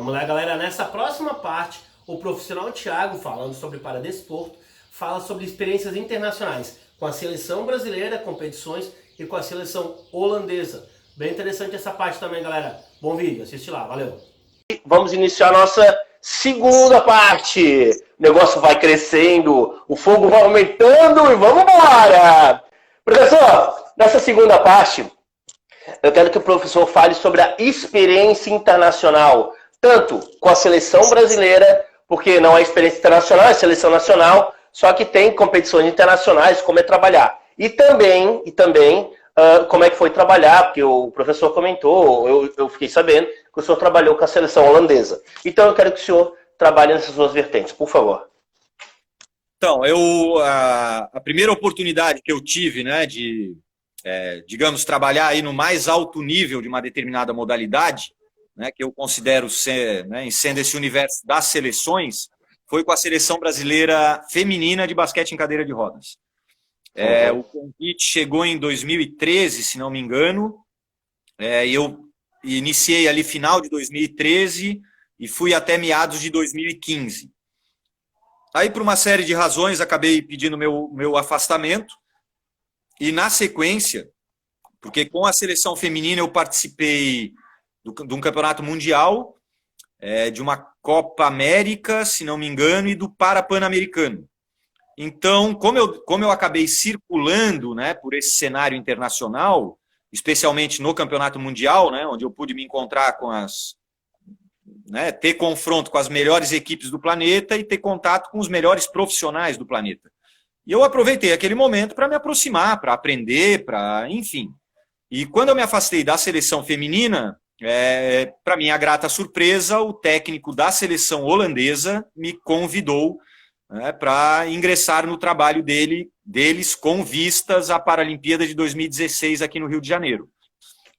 Vamos lá, galera. Nessa próxima parte, o profissional Thiago, falando sobre paradesporto, fala sobre experiências internacionais com a seleção brasileira, competições e com a seleção holandesa. Bem interessante essa parte também, galera. Bom vídeo, assiste lá, valeu. Vamos iniciar a nossa segunda parte. O negócio vai crescendo, o fogo vai aumentando e vamos embora! Professor, nessa segunda parte, eu quero que o professor fale sobre a experiência internacional, tanto com a seleção brasileira, porque não é experiência internacional, é seleção nacional, só que tem competições internacionais, como é trabalhar. E também como é que foi trabalhar, porque o professor comentou, eu fiquei sabendo, que o senhor trabalhou com a seleção holandesa. Então eu quero que o senhor trabalhe nessas duas vertentes, por favor. Então, a primeira oportunidade que eu tive, né, de, digamos, trabalhar aí no mais alto nível de uma determinada modalidade, né, que eu considero ser, né, sendo esse universo das seleções, foi com a seleção brasileira feminina de basquete em cadeira de rodas. O convite chegou em 2013, se não me engano, e eu iniciei ali final de 2013 e fui até meados de 2015. Aí, por uma série de razões, acabei pedindo meu afastamento e, na sequência, porque com a seleção feminina eu participei de um campeonato mundial, de uma Copa América, se não me engano, e do Pan-Americano. Então, como eu acabei circulando, né, por esse cenário internacional, especialmente no campeonato mundial, né, onde eu pude me encontrar com ter confronto com as melhores equipes do planeta e ter contato com os melhores profissionais do planeta. E eu aproveitei aquele momento para me aproximar, para aprender, enfim. E quando eu me afastei da seleção feminina, para minha grata surpresa, o técnico da seleção holandesa me convidou para ingressar no trabalho deles com vistas à Paralimpíada de 2016 aqui no Rio de Janeiro.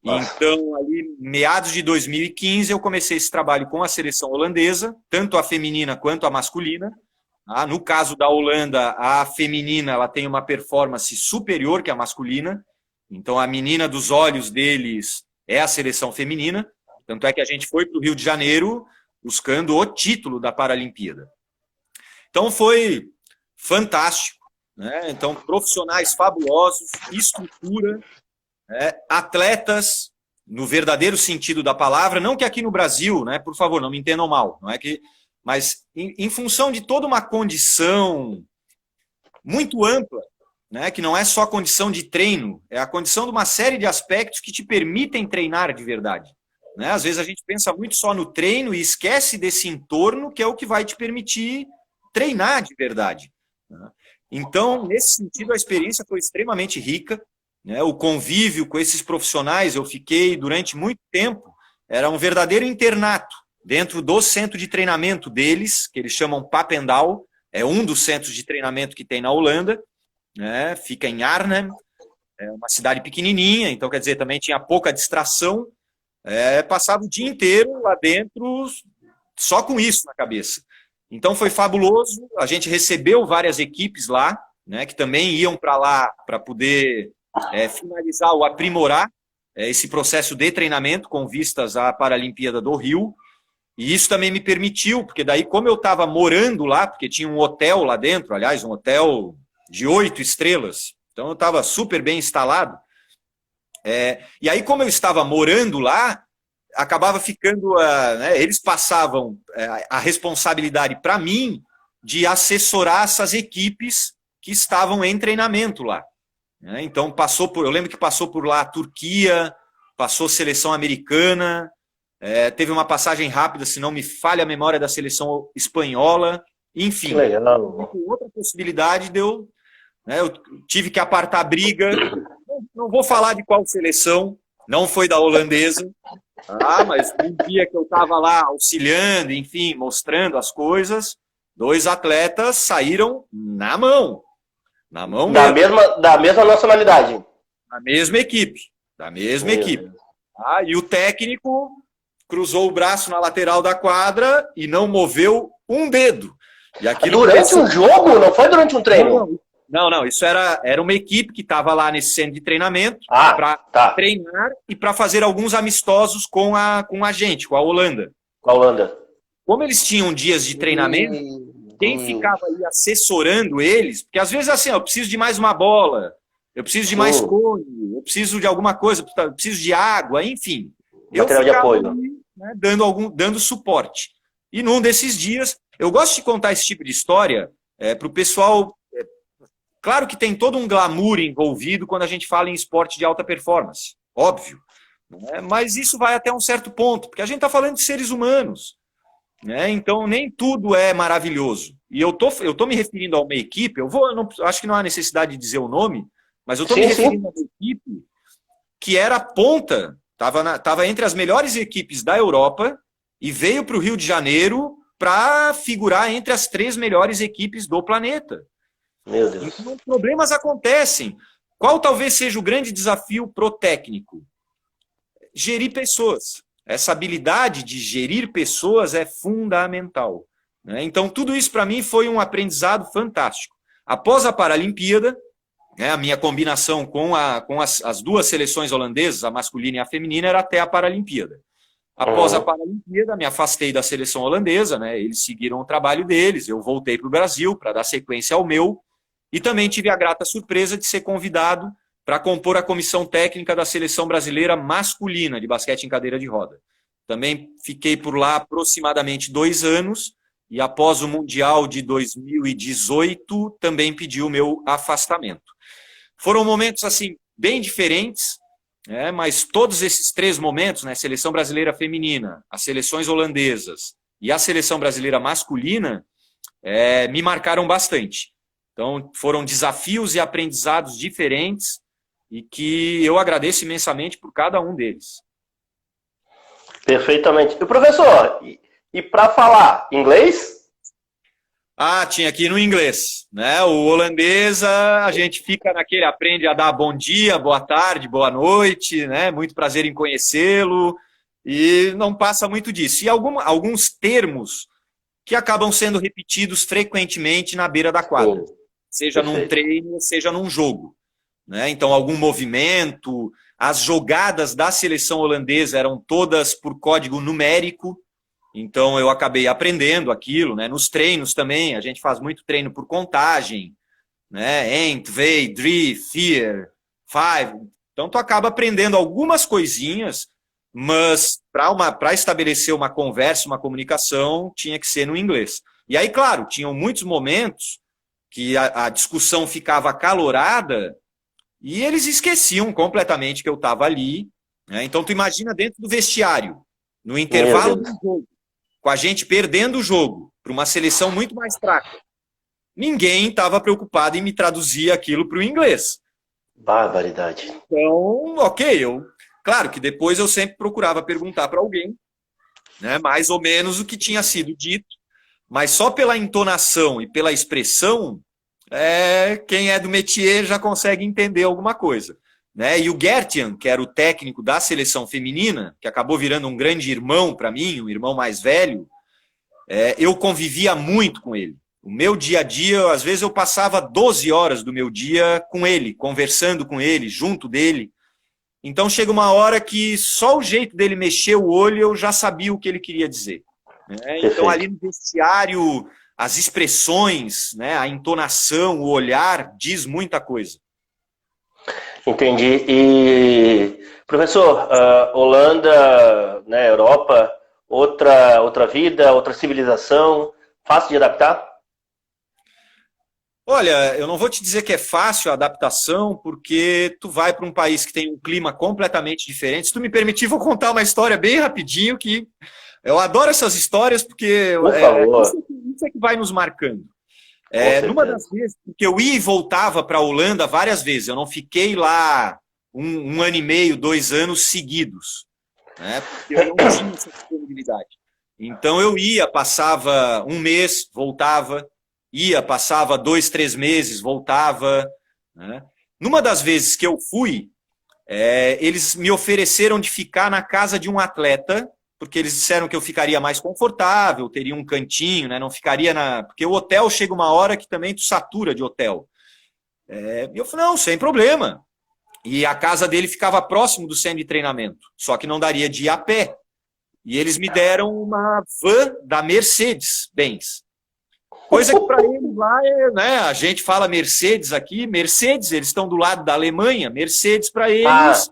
Então, ali, meados de 2015, eu comecei esse trabalho com a seleção holandesa, tanto a feminina quanto a masculina. No caso da Holanda, a feminina ela tem uma performance superior que a masculina, então a menina dos olhos deles é a seleção feminina, tanto é que a gente foi para o Rio de Janeiro buscando o título da Paralimpíada. Então foi fantástico, né? Então, profissionais fabulosos, estrutura, atletas no verdadeiro sentido da palavra, não que aqui no Brasil, né, por favor, não me entendam mal, não é que, mas em função de toda uma condição muito ampla, né, que não é só a condição de treino, é a condição de uma série de aspectos que te permitem treinar de verdade. Né? Às vezes a gente pensa muito só no treino e esquece desse entorno que é o que vai te permitir treinar de verdade. Né? Então, nesse sentido, a experiência foi extremamente rica. O convívio com esses profissionais, eu fiquei durante muito tempo, era um verdadeiro internato dentro do centro de treinamento deles, que eles chamam Papendal, é um dos centros de treinamento que tem na Holanda, fica em Arnhem, é uma cidade pequenininha, então quer dizer, também tinha pouca distração, passava o dia inteiro lá dentro, só com isso na cabeça. Então foi fabuloso, a gente recebeu várias equipes lá, né, que também iam para lá para poder finalizar ou aprimorar esse processo de treinamento com vistas à Paralimpíada do Rio. E isso também me permitiu, porque daí como eu estava morando lá, porque tinha um hotel lá dentro, aliás, um hotel de 8 estrelas, então eu estava super bem instalado. E aí como eu estava morando lá, acabava ficando, eles passavam a responsabilidade para mim de assessorar essas equipes que estavam em treinamento lá. Então, eu lembro que passou por lá a Turquia, passou seleção americana, teve uma passagem rápida, se não me falha a memória, da seleção espanhola, enfim. Outra possibilidade eu tive que apartar a briga, não vou falar de qual seleção, não foi da holandesa, mas um dia que eu estava lá auxiliando, enfim, mostrando as coisas, 2 atletas saíram na mão. Na mão da mesma nacionalidade. Da mesma equipe. E o técnico cruzou o braço na lateral da quadra e não moveu um dedo. E durante um jogo? Não foi durante um treino? Não. Isso era uma equipe que estava lá nesse centro de treinamento para treinar e para fazer alguns amistosos com a gente, com a Holanda. Com a Holanda. Como eles tinham dias de treinamento, quem ficava aí assessorando eles, porque às vezes assim, eu preciso de mais uma bola, eu preciso de mais cone, eu preciso de alguma coisa, eu preciso de água, enfim. Material de apoio. Ali, né, dando suporte. E num desses dias, eu gosto de contar esse tipo de história para o pessoal. Claro que tem todo um glamour envolvido quando a gente fala em esporte de alta performance, óbvio. Né? Mas isso vai até um certo ponto, porque a gente está falando de seres humanos. Né? Então, nem tudo é maravilhoso. E eu tô me referindo a uma equipe, acho que não há necessidade de dizer o nome, mas eu estou me referindo a uma equipe que era a ponta, estava entre as melhores equipes da Europa e veio para o Rio de Janeiro para figurar entre as 3 melhores equipes do planeta. Meu Deus. Então, problemas acontecem. Qual talvez seja o grande desafio pro técnico? Gerir pessoas. Essa habilidade de gerir pessoas é fundamental. Né? Então, tudo isso para mim foi um aprendizado fantástico. Após a Paralimpíada, né, a minha combinação com as 2 seleções holandesas, a masculina e a feminina, era até a Paralimpíada. Após a Paralimpíada, me afastei da seleção holandesa, né, eles seguiram o trabalho deles, eu voltei para o Brasil para dar sequência ao meu, e também tive a grata surpresa de ser convidado para compor a comissão técnica da seleção brasileira masculina de basquete em cadeira de roda. Também fiquei por lá aproximadamente 2 anos, e após o Mundial de 2018, também pedi o meu afastamento. Foram momentos assim bem diferentes, mas todos esses 3 momentos, né, seleção brasileira feminina, as seleções holandesas e a seleção brasileira masculina, me marcaram bastante. Então, foram desafios e aprendizados diferentes e que eu agradeço imensamente por cada um deles. Perfeitamente. E professor, e para falar inglês? Tinha aqui no inglês, né? O holandês, a gente fica aprende a dar bom dia, boa tarde, boa noite, né? Muito prazer em conhecê-lo, e não passa muito disso. E alguns termos que acabam sendo repetidos frequentemente na beira da quadra, seja num treino, seja num jogo. Né? Então, algum movimento, as jogadas da seleção holandesa eram todas por código numérico, então eu acabei aprendendo aquilo, né? Nos treinos também, a gente faz muito treino por contagem, né? 8, 2, 3, 4, 5. Então tu acaba aprendendo algumas coisinhas, mas para estabelecer uma conversa, uma comunicação, tinha que ser no inglês. E aí, claro, tinham muitos momentos que a discussão ficava acalorada e eles esqueciam completamente que eu estava ali. Né? Então tu imagina dentro do vestiário, no intervalo do jogo, com a gente perdendo o jogo para uma seleção muito mais fraca. Ninguém estava preocupado em me traduzir aquilo para o inglês. Barbaridade. Então, ok, claro que depois eu sempre procurava perguntar para alguém, né, mais ou menos o que tinha sido dito, mas só pela entonação e pela expressão, quem é do métier já consegue entender alguma coisa. Né? E o Gertjan, que era o técnico da seleção feminina, que acabou virando um grande irmão para mim, um irmão mais velho, eu convivia muito com ele. O meu dia a dia, às vezes eu passava 12 horas do meu dia com ele, conversando com ele, junto dele. Então chega uma hora que só o jeito dele mexer o olho eu já sabia o que ele queria dizer. Né? Então ali no vestiário, as expressões, né, a entonação, o olhar, diz muita coisa. Entendi. E, professor, Holanda, né, Europa, outra vida, outra civilização, fácil de adaptar? Olha, eu não vou te dizer que é fácil a adaptação, porque tu vai para um país que tem um clima completamente diferente. Se tu me permitir, vou contar uma história bem rapidinho, que eu adoro essas histórias, porque isso é que vai nos marcando. Numa das vezes, porque eu ia e voltava para a Holanda várias vezes, eu não fiquei lá um ano e meio, 2 anos seguidos, né? Porque eu não tinha essa disponibilidade. Então eu ia, passava 1 mês, voltava, passava 2, 3 meses, voltava. Né? Numa das vezes que eu fui, eles me ofereceram de ficar na casa de um atleta, porque eles disseram que eu ficaria mais confortável, teria um cantinho, né? Não ficaria porque o hotel chega uma hora que também tu satura de hotel. Eu falei, não, sem problema. E a casa dele ficava próximo do centro de treinamento, só que não daria de ir a pé. e eles me deram uma van da Mercedes-Benz. Coisa que para eles lá é, né, a gente fala Mercedes aqui, Mercedes, eles estão do lado da Alemanha, Mercedes para eles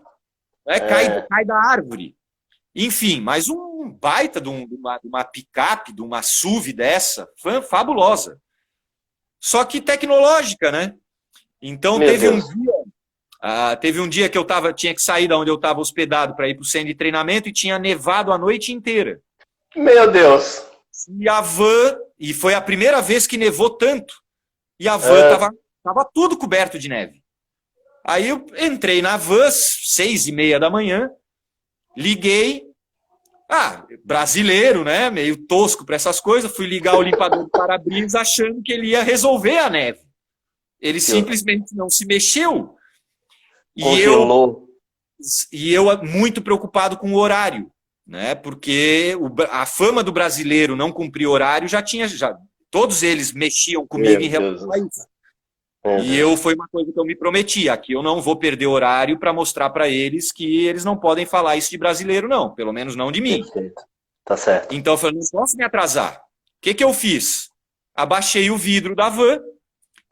cai da árvore. Enfim, mas um baita de uma picape, de uma SUV dessa, fabulosa. Só que tecnológica, né? Então teve um dia que eu tinha que sair da onde eu estava hospedado para ir para o centro de treinamento e tinha nevado a noite inteira. Meu Deus! E foi a primeira vez que nevou tanto. E a van tava tudo coberto de neve. Aí eu entrei na van, 6:30 da manhã, liguei. Brasileiro, né? Meio tosco para essas coisas. Fui ligar o limpador de para-brisa achando que ele ia resolver a neve. Ele simplesmente não se mexeu. E eu muito preocupado com o horário, né? Porque a fama do brasileiro não cumprir horário já todos eles mexiam comigo em relação a isso. E foi uma coisa que eu me prometi. Aqui eu não vou perder horário para mostrar para eles que eles não podem falar isso de brasileiro, não. Pelo menos não de mim. Perfeito. Tá certo. Então eu falei, não posso me atrasar. O que eu fiz? Abaixei o vidro da van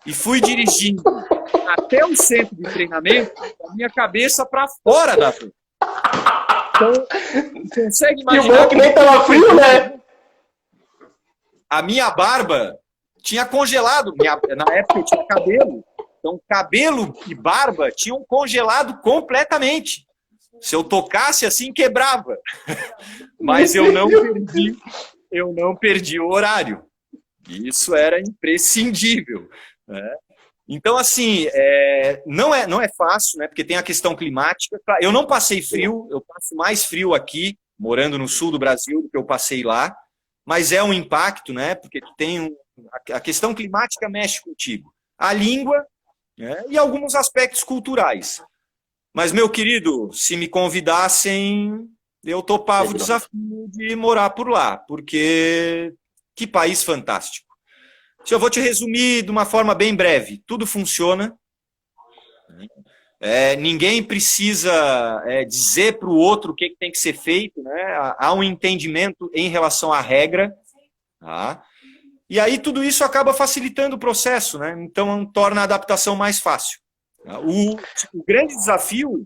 e fui dirigindo até o centro de treinamento com a minha cabeça para fora da van. Então, consegue imaginar... E o bom que nem tava frio, né? A minha barba tinha congelado. Na época eu tinha cabelo. Então, cabelo e barba tinham congelado completamente. Se eu tocasse assim, quebrava. Mas eu não perdi o horário. Isso era imprescindível, né? Então, assim, não é fácil, né? Porque tem a questão climática. Eu não passei frio, eu passo mais frio aqui, morando no sul do Brasil, do que eu passei lá. Mas é um impacto, né? Porque tem a questão climática mexe contigo. A língua, né? E alguns aspectos culturais. Mas, meu querido, se me convidassem, eu topava o desafio de morar por lá, porque que país fantástico. Se eu vou te resumir de uma forma bem breve, tudo funciona. Ninguém precisa dizer para o outro o que tem que ser feito, né? Há um entendimento em relação à regra. Tá? E aí tudo isso acaba facilitando o processo, né? Então torna a adaptação mais fácil. O grande desafio,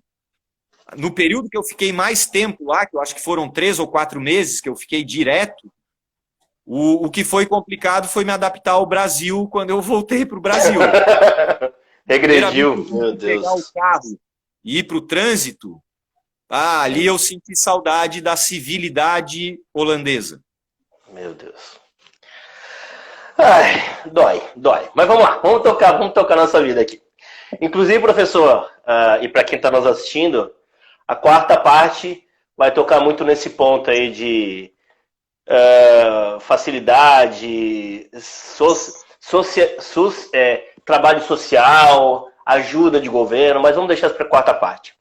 no período que eu fiquei mais tempo lá, que eu acho que foram 3 ou 4 meses que eu fiquei direto, o que foi complicado foi me adaptar ao Brasil quando eu voltei para o Brasil. Regrediu, meu Deus. Pegar o carro e ir para o trânsito, ali eu senti saudade da civilidade holandesa. Meu Deus. Ai, dói. Mas vamos lá, vamos tocar nossa vida aqui. Inclusive, professor, e para quem está nos assistindo, a quarta parte vai tocar muito nesse ponto aí de facilidade, trabalho social, ajuda de governo, mas vamos deixar isso para a quarta parte.